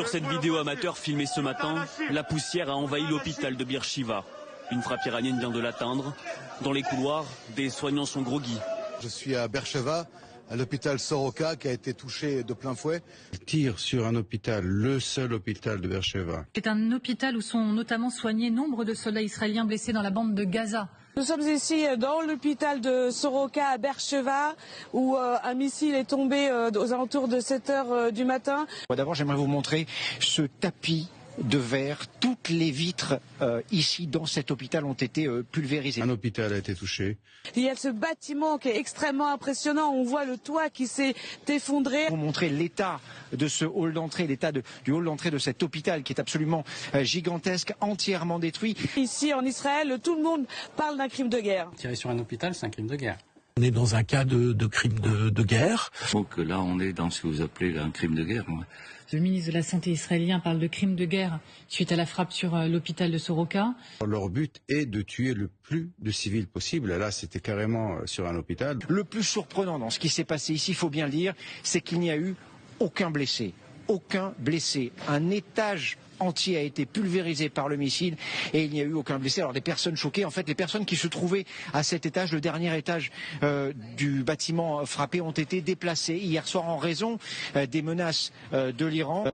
Sur cette vidéo amateur filmée ce matin, la poussière a envahi l'hôpital de Beersheva. Une frappe iranienne vient de l'atteindre. Dans les couloirs, des soignants sont groggy. Je suis à Beersheva, à l'hôpital Soroka qui a été touché de plein fouet. Il tire sur un hôpital, le seul hôpital de Beersheva. C'est un hôpital où sont notamment soignés nombre de soldats israéliens blessés dans la bande de Gaza. Nous sommes ici dans l'hôpital de Soroka à Beersheva où un missile est tombé aux alentours de 7 h du matin. D'abord, j'aimerais vous montrer ce tapis de verre. Toutes les vitres ici dans cet hôpital ont été pulvérisées. Un hôpital a été touché. Il y a ce bâtiment qui est extrêmement impressionnant. On voit le toit qui s'est effondré. Pour montrer l'état de ce hall d'entrée, l'état du hall d'entrée de cet hôpital qui est absolument gigantesque, entièrement détruit. Ici en Israël, tout le monde parle d'un crime de guerre. Tirer sur un hôpital, c'est un crime de guerre. On est dans un cas de crime de guerre. Donc là, on est dans ce que vous appelez un crime de guerre. Le ministre de la Santé israélien parle de crime de guerre suite à la frappe sur l'hôpital de Soroka. Leur but est de tuer le plus de civils possible. Là, c'était carrément sur un hôpital. Le plus surprenant dans ce qui s'est passé ici, il faut bien le dire, c'est qu'il n'y a eu aucun blessé. Aucun blessé. Un étage entier a été pulvérisé par le missile et il n'y a eu aucun blessé. Alors des personnes choquées, en fait les personnes qui se trouvaient à cet étage, le dernier étage du bâtiment frappé, ont été déplacées hier soir en raison des menaces de l'Iran.